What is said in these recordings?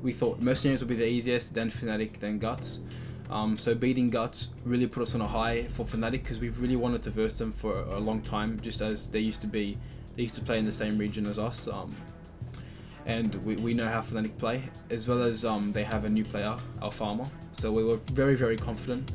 we thought Mercenaries would be the easiest, then Fnatic, then Guts. So beating Guts really put us on a high for Fnatic because we really wanted to verse them for a long time, just as they used to play in the same region as us. And we know how Fnatic play, as well as they have a new player, our farmer. So we were very, very confident.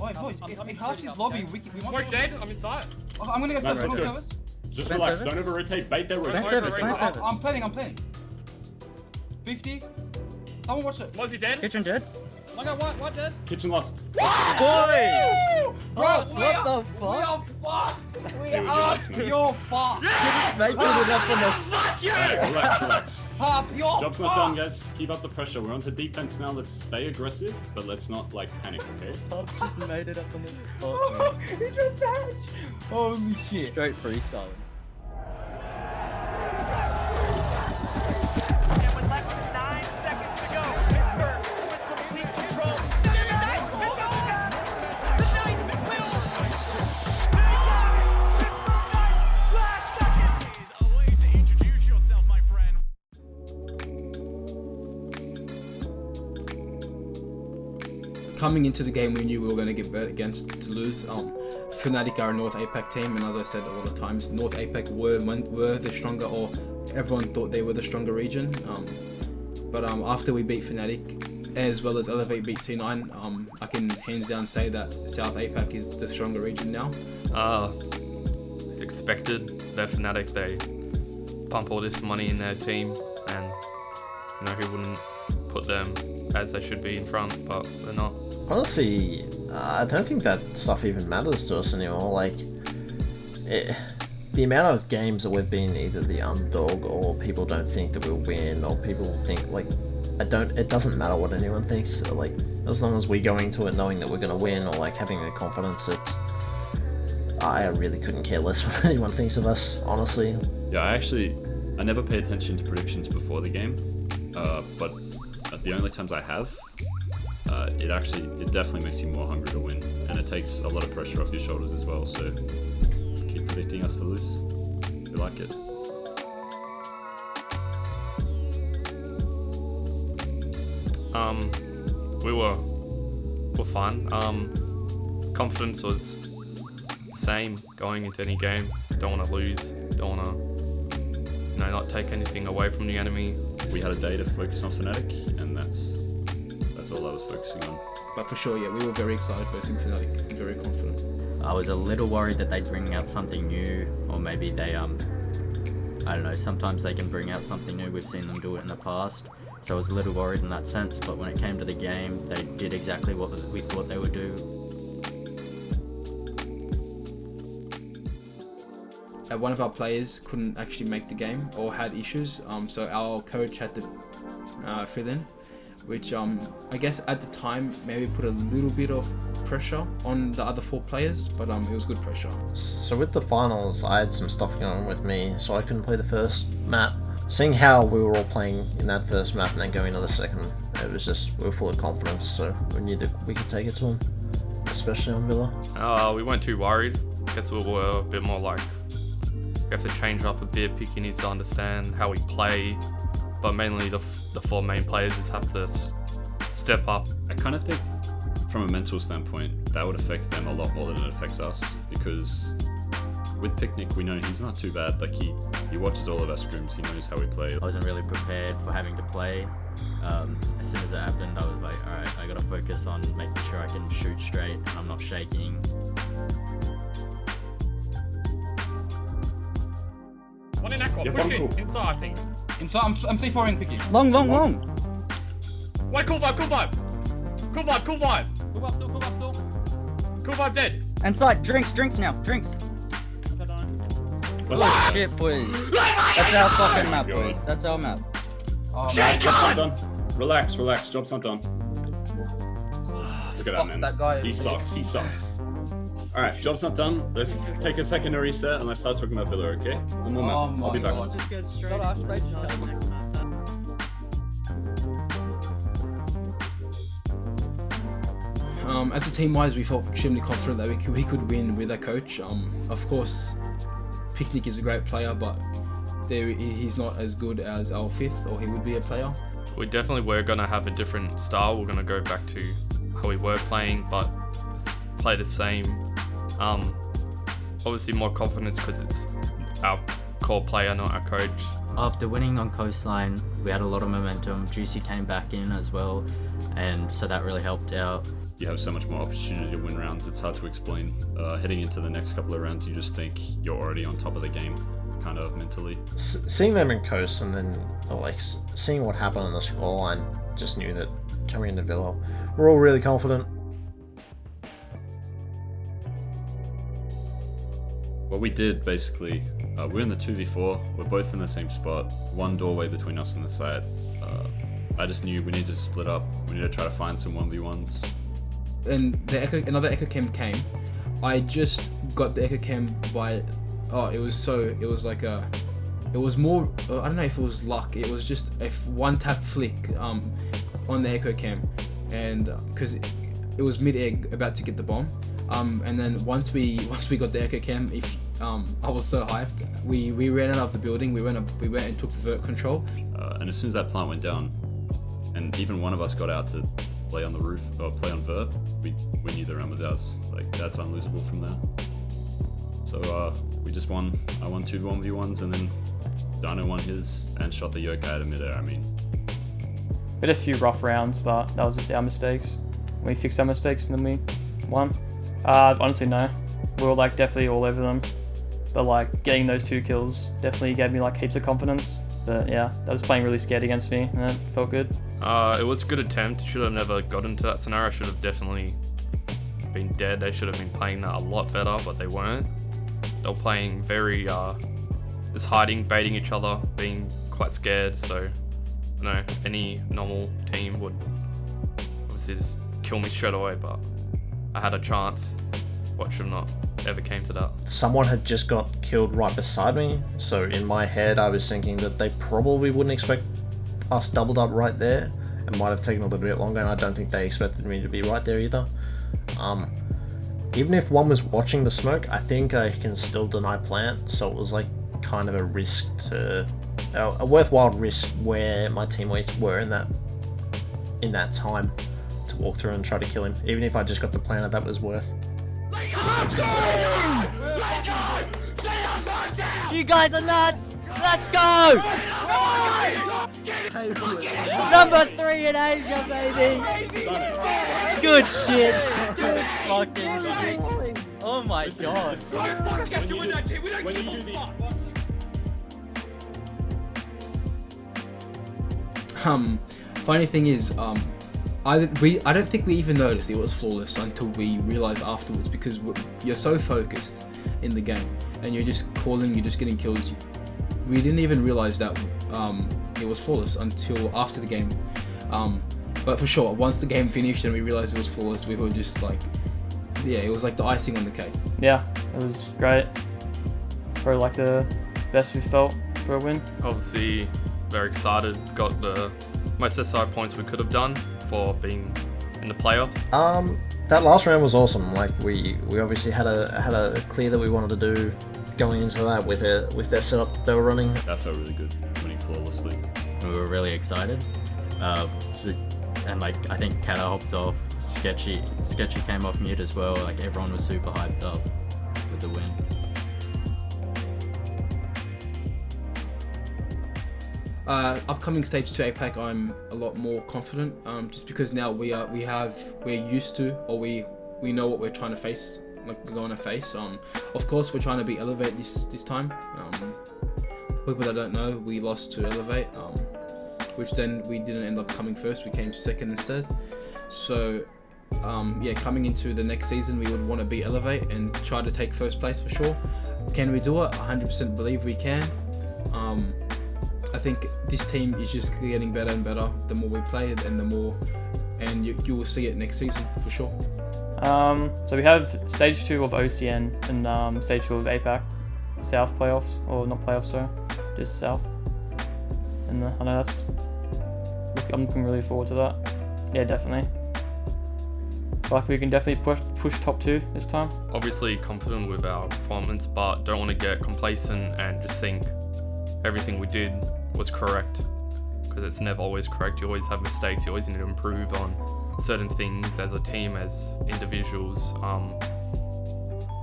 Oi, boys, if half his lobby, we want We're dead, I'm inside. I'm gonna go Nice, service. let's go. Service. Just relax, don't over rotate, bait their rotation. I'm planning. 50. Someone watch it. Was he dead? Kitchen dead. I got what dead? Kitchen lost. Boy! Bro, what the fuck? We are fucked. We Dude, are yes, man. pure fucked. Making it up on us. Fuck you! Relax. Pure Job's not done, guys. Keep up the pressure. We're on to defense now. Let's stay aggressive, but let's not like panic, okay? I've just made it up on this. Fuck, man. It's your badge. Holy shit. Straight freestyling. And with less than 9 seconds to go, Pittsburgh with complete control. The ninth will. Pittsburgh ninth, last second. A way to introduce yourself, my friend. Coming into the game, we knew we were going to get bet against to lose. Fnatic are a North APAC team, and as I said a lot of times, North APAC were the stronger, or everyone thought they were the stronger region. But after we beat Fnatic, as well as Elevate beat C9, I can hands down say that South APAC is the stronger region now. It's expected. They're Fnatic. They pump all this money in their team, and you know who wouldn't put them as they should be in front, but they're not. Honestly, I don't think that stuff even matters to us anymore. Like, the amount of games that we've been either the underdog, or people don't think that we'll win, or people think like, it doesn't matter what anyone thinks. Like, as long as we go into it knowing that we're gonna win, or like having the confidence, I really couldn't care less what anyone thinks of us, honestly. Yeah, I never pay attention to predictions before the game, but the only times I have, it definitely makes you more hungry to win, and it takes a lot of pressure off your shoulders as well, so keep predicting us to lose. We like it. We're fine. Confidence was the same going into any game. Don't want to lose. Don't want to, not take anything away from the enemy. We had a day to focus on Fnatic, and that's all I was focusing on. But for sure, yeah, we were very excited versus Fnatic, very confident. I was a little worried that they'd bring out something new, or maybe they, I don't know, sometimes they can bring out something new. We've seen them do it in the past. So I was a little worried in that sense, but when it came to the game, they did exactly what we thought they would do. One of our players couldn't actually make the game, or had issues, so our coach had to fill in, which I guess at the time maybe put a little bit of pressure on the other 4 players, but it was good pressure. So with the finals, I had some stuff going on with me, so I couldn't play the first map. Seeing how we were all playing in that first map and then going to the second, it was just, we were full of confidence, so we knew that we could take it to them, especially on Villa. We weren't too worried. I guess we were a bit more like, we have to change up a bit. Picky needs to understand how we play, but mainly the 4 main players just have to step up. I kind of think from a mental standpoint, that would affect them a lot more than it affects us, because with Picnic, we know he's not too bad. Like, he watches all of our scrims, he knows how we play. I wasn't really prepared for having to play. As soon as it happened, I was like, alright, I gotta focus on making sure I can shoot straight and I'm not shaking. One in Aqua, Yeah, push one it, cool. inside I think. Inside, I'm C4ing Picky. Long! Wait, cool vibe. Cool vibe still. Cool vibe dead. Inside, drinks now, drinks! Let's Oh go, shit, guys. boys. That's our fucking map, boys. That's our map. Oh, Job's not done. Relax, job's not done. Look at that, man. that guy. He sucks. Alright, job's not done. Let's take a second to reset and let's start talking about Villa, okay? One more Oh map. I'll be my back. God. Just go straight As a team-wise, we felt extremely confident that we could win with our coach. Of course, Picnic is a great player, but he's not as good as our 5th, or he would be a player. We definitely were going to have a different style. We're going to go back to how we were playing, but play the same. Obviously more confidence because it's our core player, not our coach. After winning on Coastline, we had a lot of momentum. Juicy came back in as well, and so that really helped out. You have so much more opportunity to win rounds, it's hard to explain. Heading into the next couple of rounds, you just think you're already on top of the game, kind of mentally. Seeing them in Coast and then seeing what happened on the scoreline, just knew that coming into Villa, we're all really confident. What we did basically, we're in the 2v4, we're both in the same spot, one doorway between us and the side. I just knew we needed to split up, we needed to try to find some 1v1s. And another Echo Chem came. I just got the Echo Chem by, it was more, I don't know if it was luck, it was just a one tap flick on the Echo Chem, and because it was mid-egg about to get the bomb, and then once we got the Echo Chem, I was so hyped, we ran out of the building, we went and took vert control. And as soon as that plant went down, and even one of us got out to play on the roof or play on vert, we knew the round was ours. Like, that's unlosable from there. So we just won. I won 2 1v1s, and then Dino won his and shot the yoke out of midair. I mean, We had a few rough rounds, but that was just our mistakes. We fixed our mistakes and then we won. Honestly, no. We were like definitely all over them. But like getting those 2 kills definitely gave me like heaps of confidence. But yeah, that was playing really scared against me and it felt good. It was a good attempt. Should have never got into that scenario. Should have definitely been dead. They should have been playing that a lot better, but they weren't. They were playing very just hiding, baiting each other, being quite scared. So, you know, any normal team would obviously just kill me straight away. But I had a chance. What should not ever came to that. Someone had just got killed right beside me, so in my head I was thinking that they probably wouldn't expect us doubled up right there. It might have taken a little bit longer, and I don't think they expected me to be right there either. Even if one was watching the smoke, I think I can still deny plant, so it was like kind of a risk a worthwhile risk where my teammates were in that time to walk through and try to kill him. Even if I just got the plant, that was worth. You guys are nuts! Let's go! Number 3 in Asia, baby! Good shit! Good fucking shit! Oh my god! Funny thing is, I don't think we even noticed it was flawless until we realized afterwards, because you're so focused in the game and you're just getting kills. We didn't even realize that it was flawless until after the game. But for sure, once the game finished and we realized it was flawless, we were just like, yeah, it was like the icing on the cake. Yeah, it was great. Probably like the best we felt for a win. Obviously, very excited. Got the most SI points we could have done for being in the playoffs. That last round was awesome. Like we obviously had a clear that we wanted to do going into that with their setup that they were running. that felt really good, winning flawlessly. We were really excited. And like I think Kata hopped off. Sketchy came off mute as well. Like everyone was super hyped up with the win. Upcoming stage 2 APAC, I'm a lot more confident, just because now we're used to, or we know what we're trying to face, like we're going to face. Of course we're trying to beat Elevate this time. People that don't know, we lost to Elevate, which then we didn't end up coming first, we came second instead. So yeah, coming into the next season we would want to beat Elevate and try to take first place for sure. Can we do it? 100% believe we can. I think this team is just getting better and better the more we play it, and you will see it next season for sure. So we have stage 2 of OCN and stage 2 of APAC South playoffs, or not playoffs, sorry, just South. And I know I'm looking really forward to that. Yeah, definitely. like we can definitely push top 2 this time. Obviously confident with our performance, but don't want to get complacent and just think everything we did was correct, because it's never always correct. You always have mistakes. You always need to improve on certain things as a team, as individuals.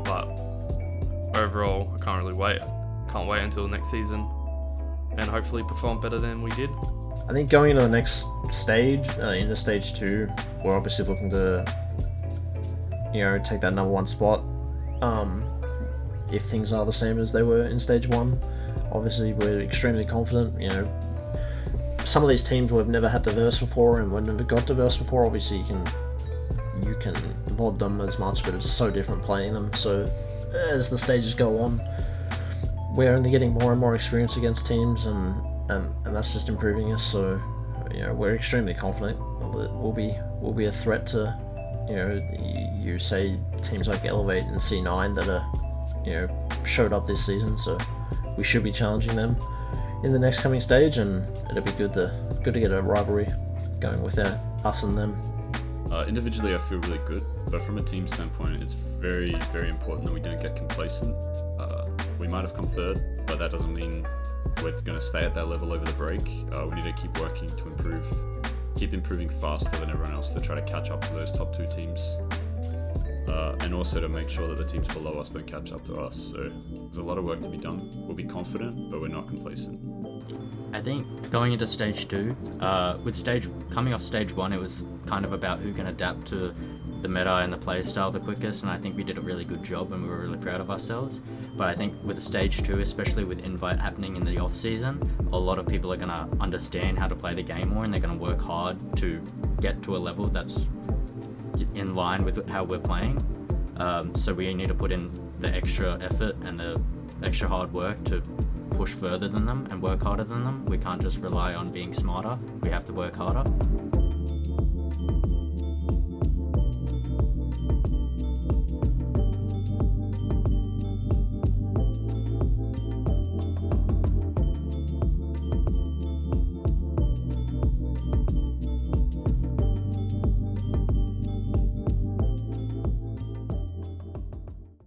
But overall, I can't really wait. Can't wait until next season and hopefully perform better than we did. I think going into the next stage, into stage 2, we're obviously looking to, take that number 1 spot. If things are the same as they were in stage 1, obviously we're extremely confident. Some of these teams we've never had diverse before, and we've never got diverse before. Obviously, you can VOD them as much, but it's so different playing them. So as the stages go on, we're only getting more and more experience against teams, and that's just improving us. So we're extremely confident that we'll be a threat to you say teams like Elevate and C9 that are showed up this season. So we should be challenging them in the next coming stage, and it'll be good to get a rivalry going with us and them. Individually, I feel really good, but from a team standpoint, it's very, very important that we don't get complacent. We might have come third, but that doesn't mean we're going to stay at that level over the break. We need to keep working to keep improving faster than everyone else to try to catch up to those top 2 teams. And also to make sure that the teams below us don't catch up to us. So there's a lot of work to be done. We'll be confident, but we're not complacent. I think going into stage 2, coming off stage 1, it was kind of about who can adapt to the meta and the playstyle the quickest, and I think we did a really good job and we were really proud of ourselves. But I think with stage 2, especially with Invite happening in the off season, a lot of people are going to understand how to play the game more, and they're going to work hard to get to a level that's in line with how we're playing. So we need to put in the extra effort and the extra hard work to push further than them and work harder than them. We can't just rely on being smarter. We have to work harder.